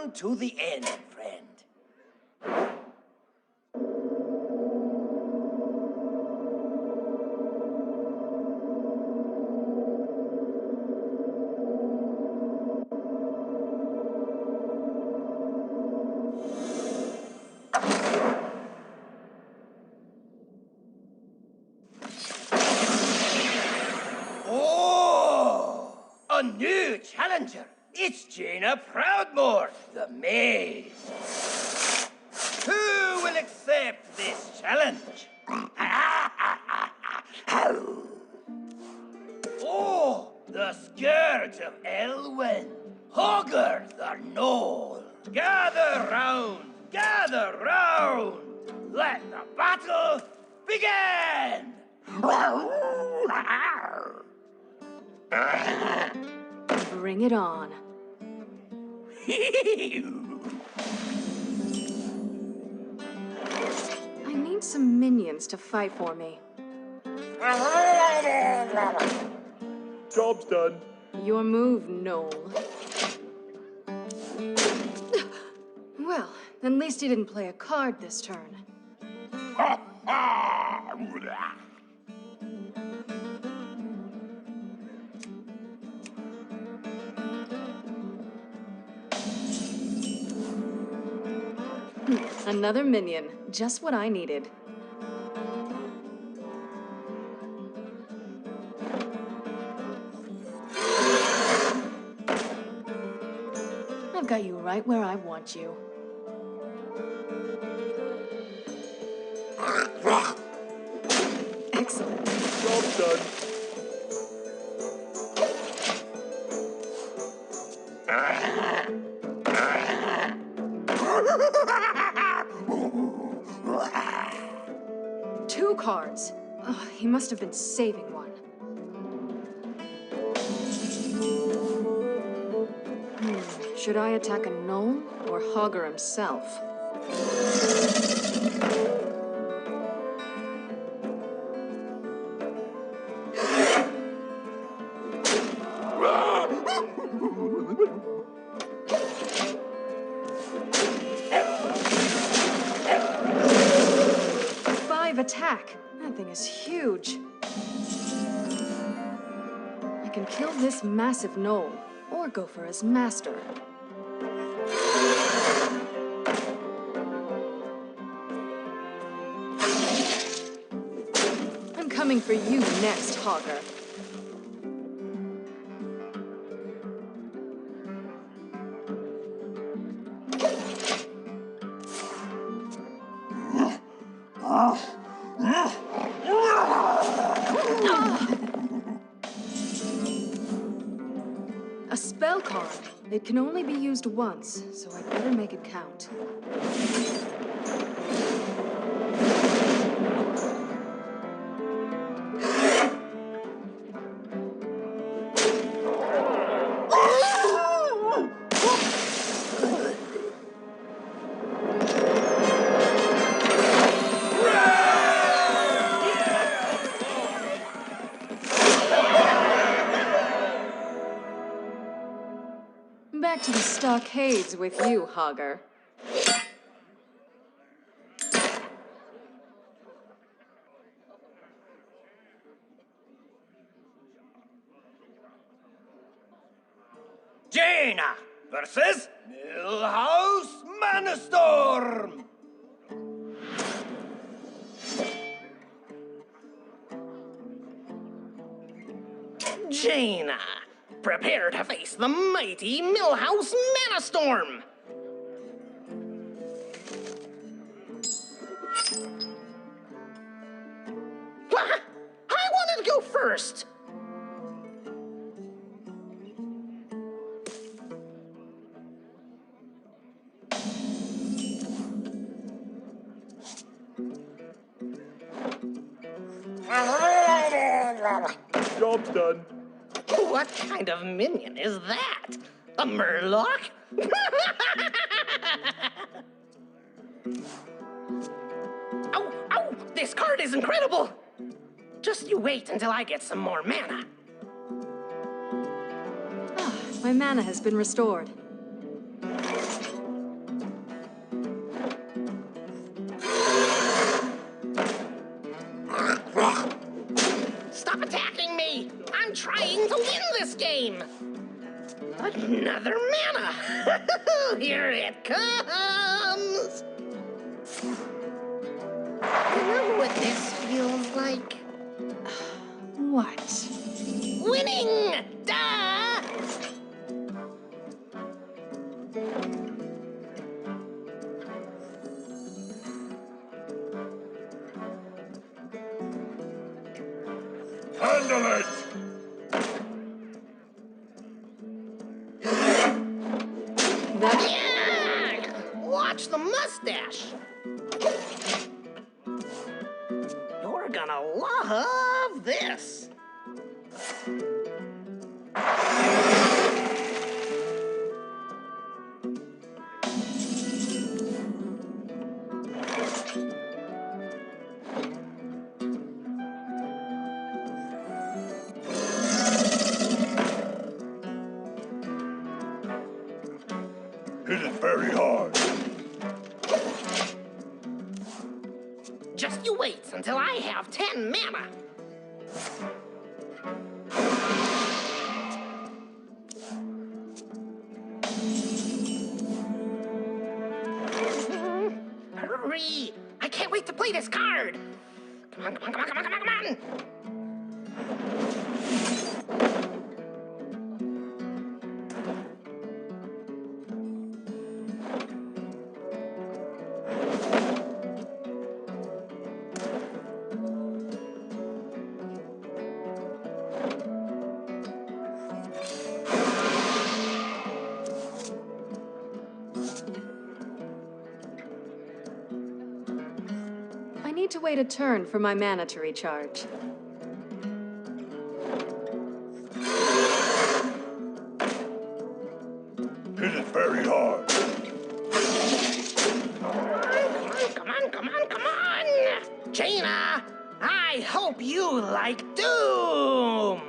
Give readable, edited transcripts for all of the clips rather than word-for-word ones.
on to the end, friend. Oh, a new challenger. It's Jaina Proudmore, the maid. Who will accept this challenge? Oh, the scourge of Elwyn, Hogger the Knoll. Gather round. Let the battle begin. Bring it on. I need some minions to fight for me. Job's done. Your move, Noel. Well, at least he didn't play a card this turn. Another minion. Just what I needed. I've got you right where I want you. Excellent. Job's done. Two cards. Oh, he must have been saving one. Should I attack a gnome or Hogger himself? Attack. That thing is huge. I can kill this massive gnoll, or go for his master. I'm coming for you next, Hogger. A spell card. It can only be used once, so I'd better make it count. Back to the stockades with you, Hogger. Jaina versus Millhouse Manastorm. Jaina, prepare to face the mighty Millhouse Manastorm! I wanted to go first! Job's done. What kind of minion is that? A murloc? Ow! This card is incredible! Just you wait until I get some more mana. My mana has been restored. attacking me! I'm trying to win this game! Another mana! Here it comes! You know what this feels like? What? Winning! Duh! Handle it! Yeah! Watch the mustache! You're gonna love this! Hit it very hard. Just you wait until I have 10 mana! Hurry! I can't wait to play this card! Come on, come on, come on, come on, come on, come on! I need to wait a turn for my mana to recharge. Hit it very hard. Come on, come on, come on! Jaina, I hope you like Doom!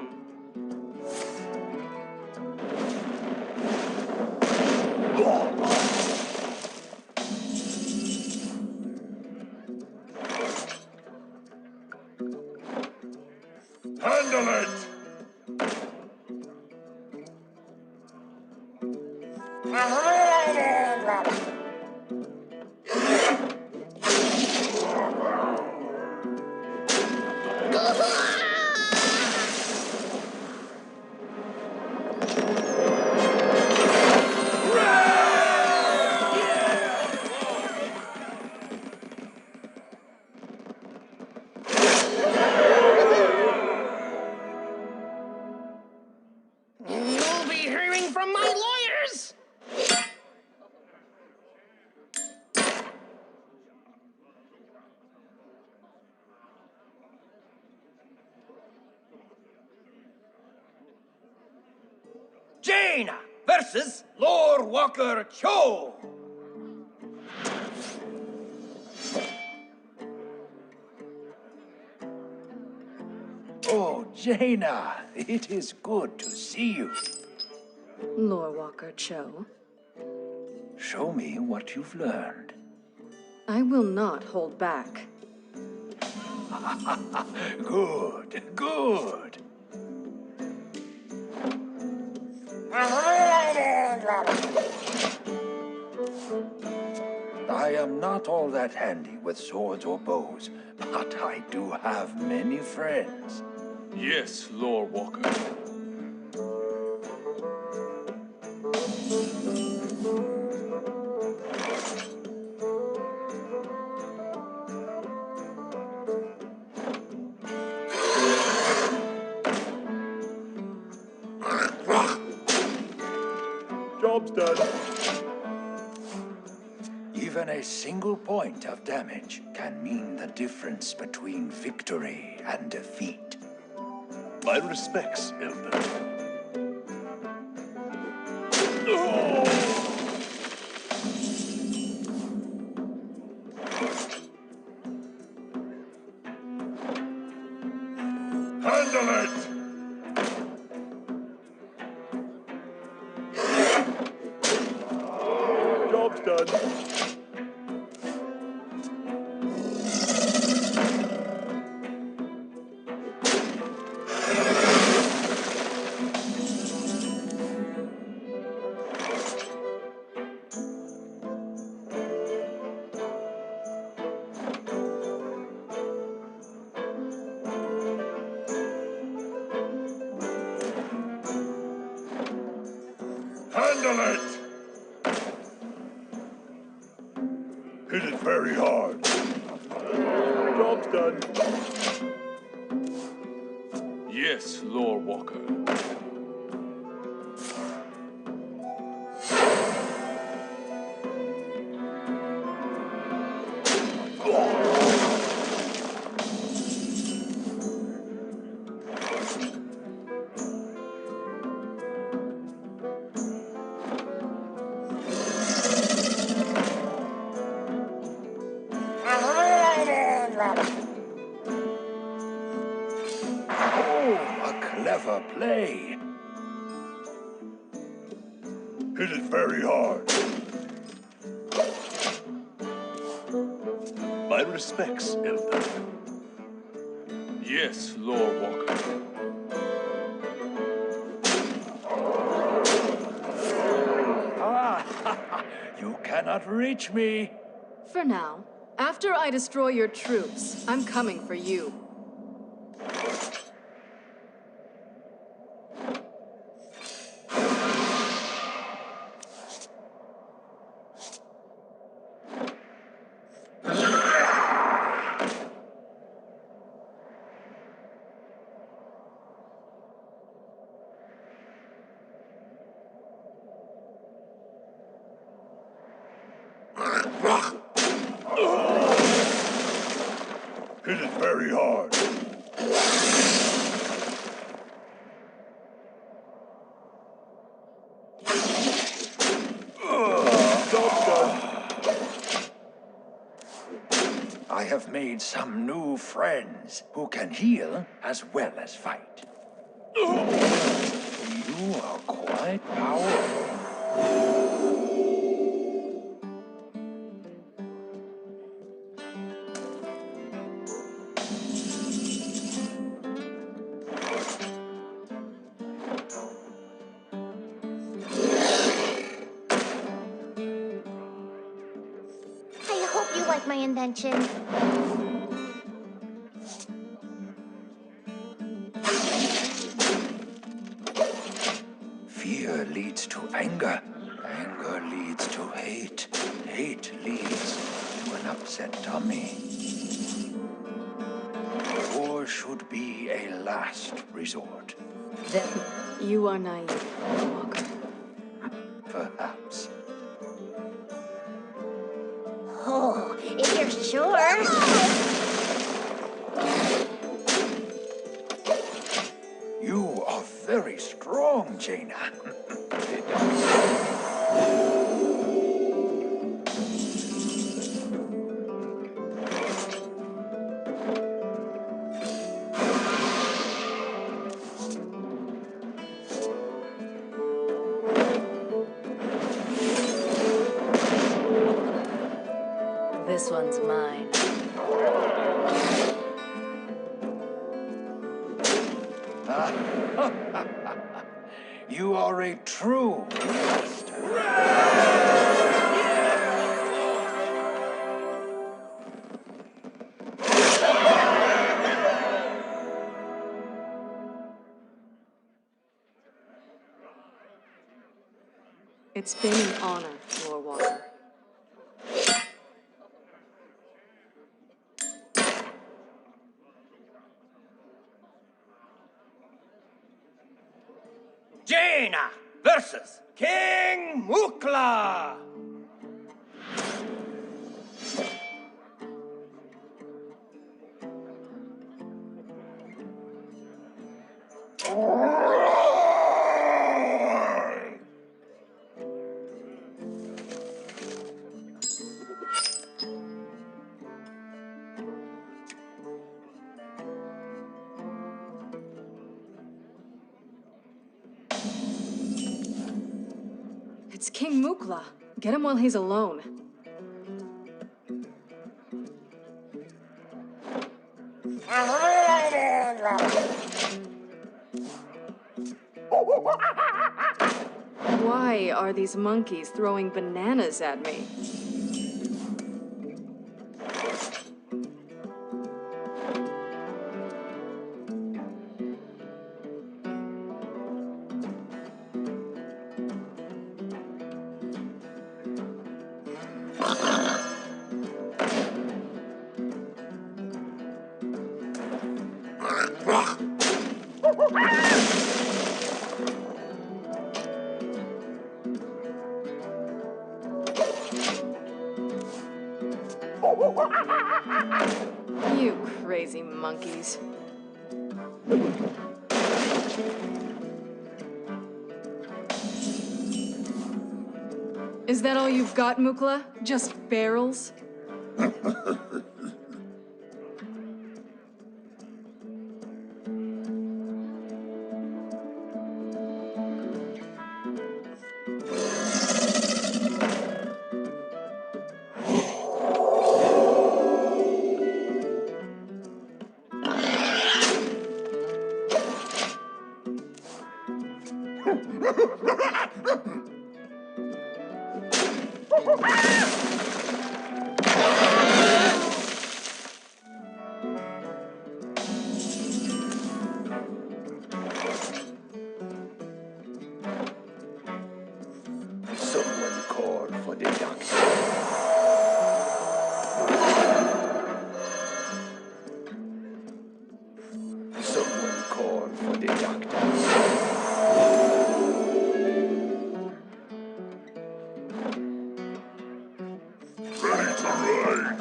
Handle it! You'll be hearing from my lawyers! Jaina versus Lord Walker Cho. Oh, Jaina, it is good to see you. Lord Walker Cho. Show me what you've learned. I will not hold back. Good, good. I am not all that handy with swords or bows, but I do have many friends. Yes, Lord Walker. Job's done. Even a single point of damage can mean the difference between victory and defeat. My respects, Elder. Handle it! Job's done. Handle it! Hit it very hard. Job's done. Yes, Lore Walker. Oh, a clever play. Hit it very hard. My respects, Elder. Yes, Lore Walker. Ah, you cannot reach me. For now. After I destroy your troops, I'm coming for you. Hit it very hard. Job's done. I have made some new friends who can heal as well as fight. You are quite powerful. I hope you like my invention. Fear leads to anger. Anger leads to hate. Hate leads to an upset tummy. War should be a last resort. Then you are naive, Walker. Perhaps. Oh, if you're sure. You are very strong, Jaina. This one's mine. You are a true master. It's been an honor, Lord Walker. Jaina versus King Mukla. It's King Mukla. Get him while he's alone. Why are these monkeys throwing bananas at me? You crazy monkeys. Is that all you've got, Mukla? Just barrels? Someone call for the doctor. Someone call for the doctor. Ready to ride.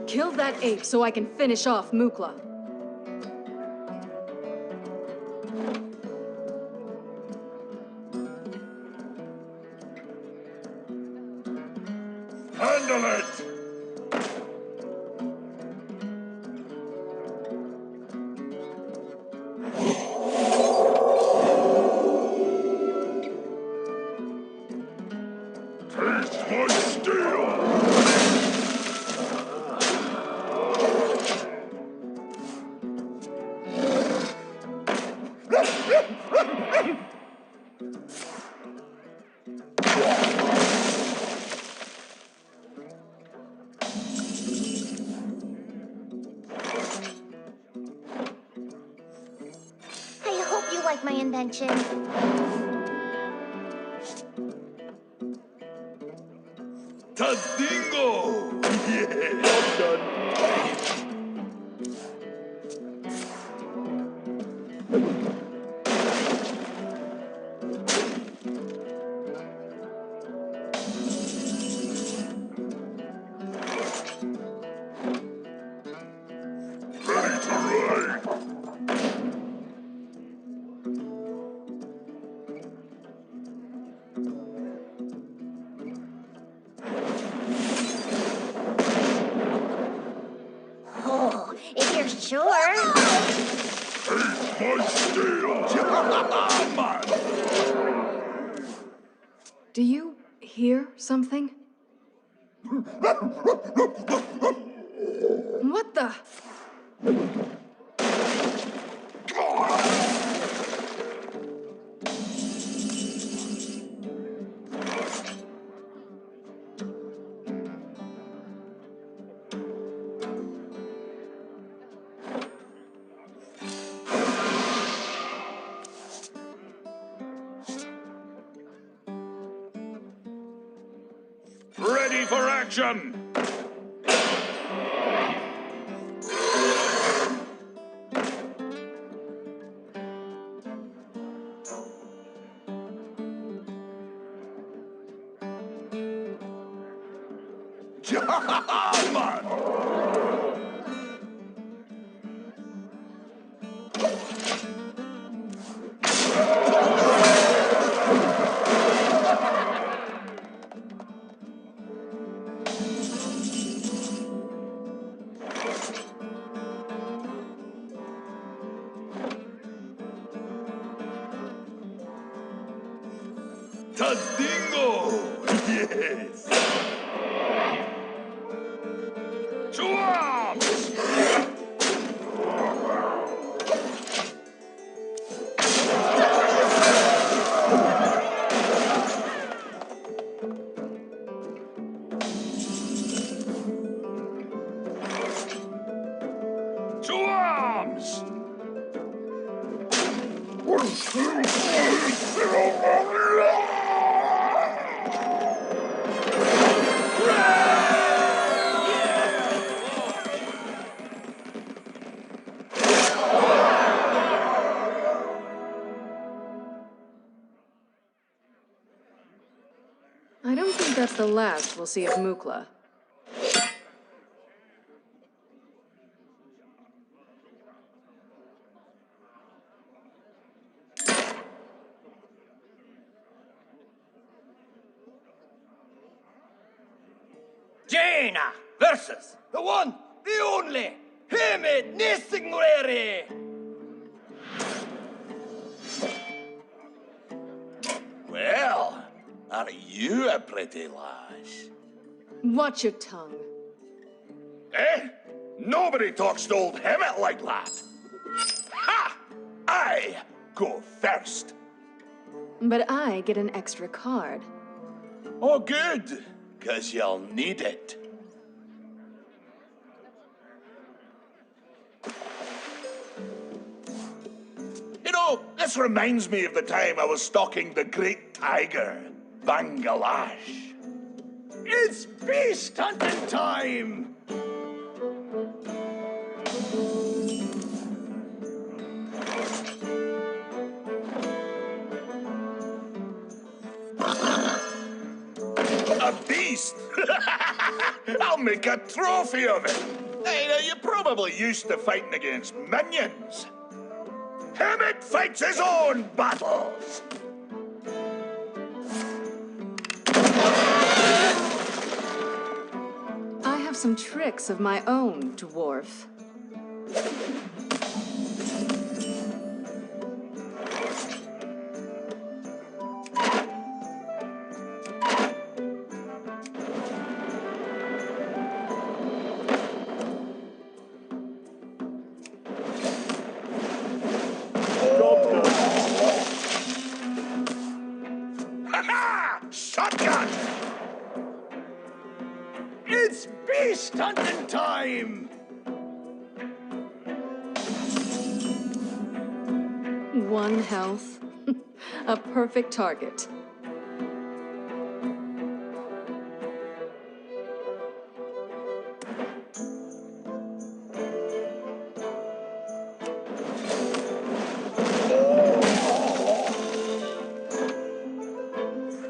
Kill that ape so I can finish off Mukla. Handle it! Taste my steel! I hope you like my invention. Tadingo! Yeah! Job done. Ready to ride. Oh, if you're sure. Taste my steel! Man! Do you hear something? What the? Ready for action! Man! Tadingo! Yes! To arms! I don't think that's the last we'll see of Mukla. Jaina versus the one, the only, Hermit Nissinglary! Well, are you a pretty lass? Watch your tongue. Eh? Nobody talks to old Hemet like that. Ha! I go first. But I get an extra card. Oh, good, 'cause you'll need it. You know, this reminds me of the time I was stalking the great tiger, Bangalash. It's beast hunting time! A beast? I'll make a trophy of it. Hey, now, you're probably used to fighting against minions. Hemet fights his own battles. I have some tricks of my own, dwarf. Ha-ha! Shotgun! It's beast hunting time! One health. A perfect target.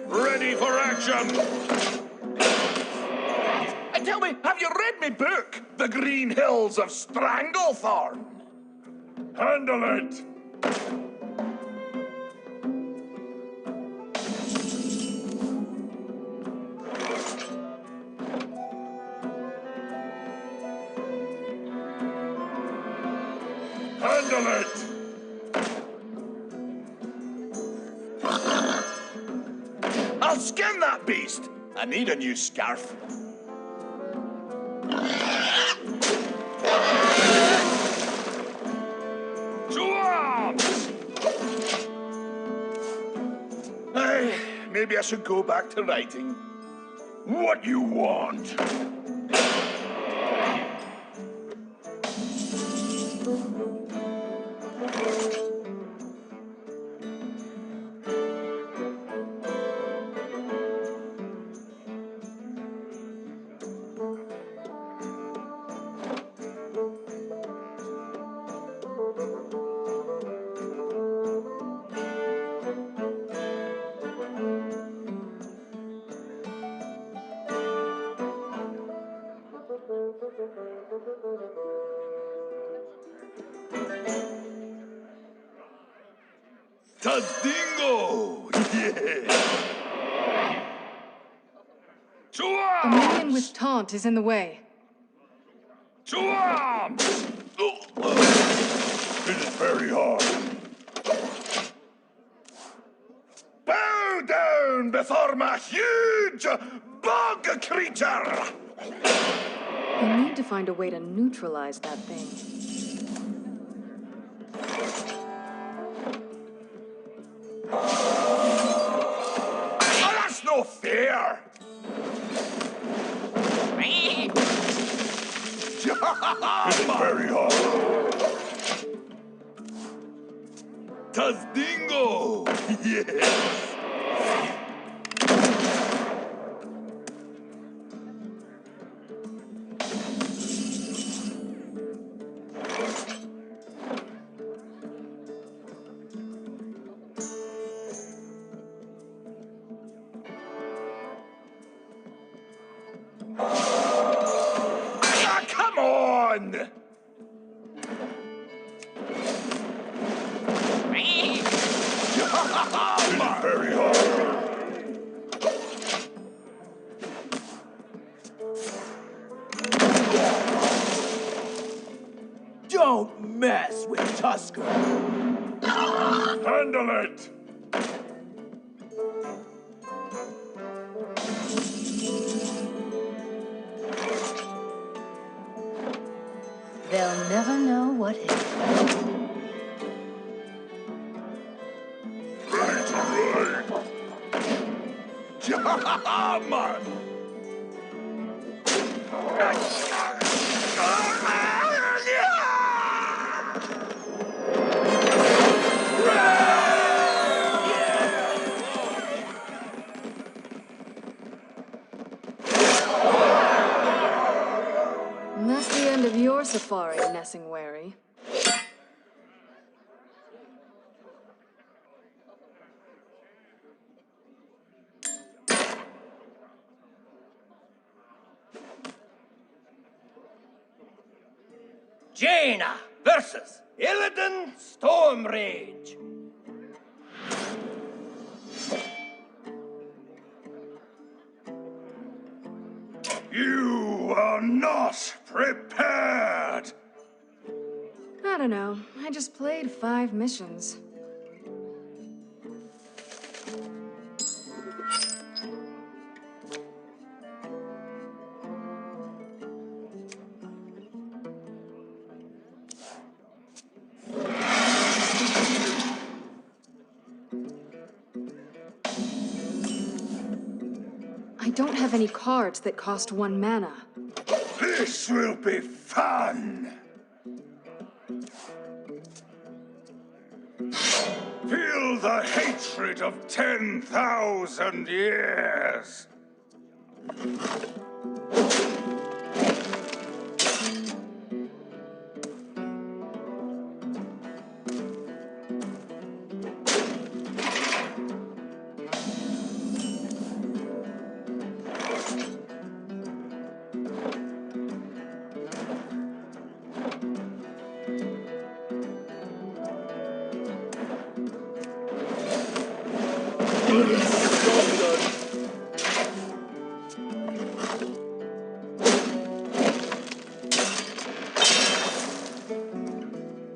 Ready for action! And tell me, have you read me book, The Green Hills of Stranglethorn? Handle it! Handle it! I'll skin that beast! I need a new scarf. To arms! Hey, maybe I should go back to writing. What you want? Tazdingo! Yeah! To A minion arms! with taunt is in the way. To arms! It is very hard. Bow down before my huge bog creature! I need to find a way to neutralize that thing. Oh, that's no fair! It is very hard. Tazdingo! Yes! Very hard. Don't mess with Tusker. Handle it. They'll never know what hit. Ready to ride. Man. And that's the end of your safari, Nessingwary. Jaina versus Illidan Stormrage. You are not prepared. I don't know. I just played 5 missions. I don't have any cards that cost 1 mana. This will be fun. Feel the hatred of 10,000 years.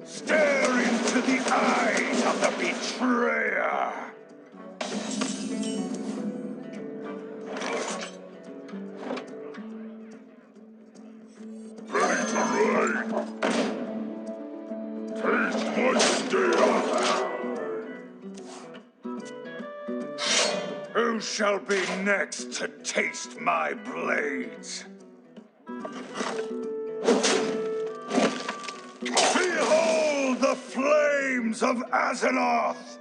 Stare into the eyes of the betrayer. Ready to ride. Taste my steel. Who shall be next to taste my blades? Behold the flames of Azeroth!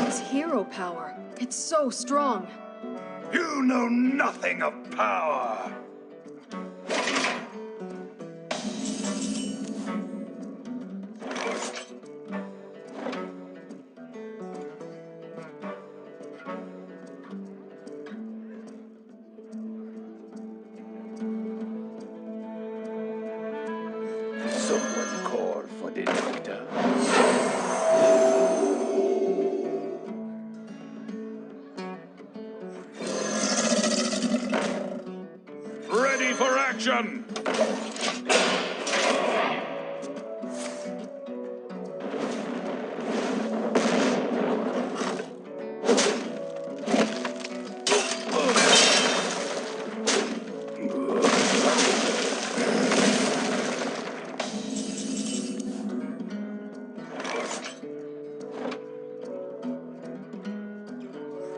It's hero power. It's so strong. You know nothing of power. Someone call for the doctor. Ready for action!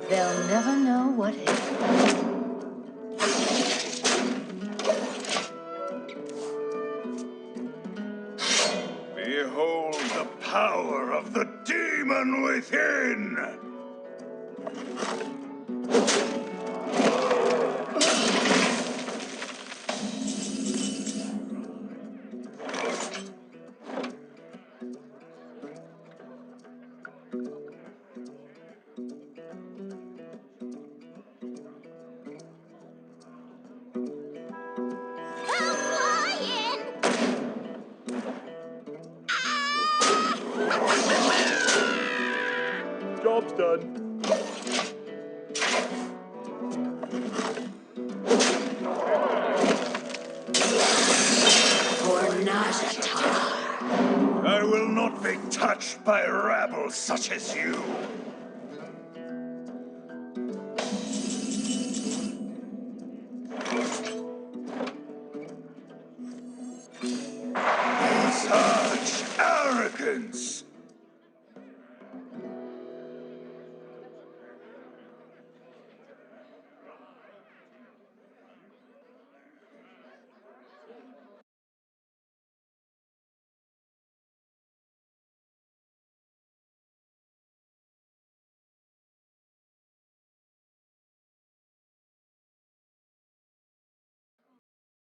They'll never know what hit. Behold the power of the demon within! I'm flying! Ah! Job's done. For Nazatar. I will not be touched by rabble such as you.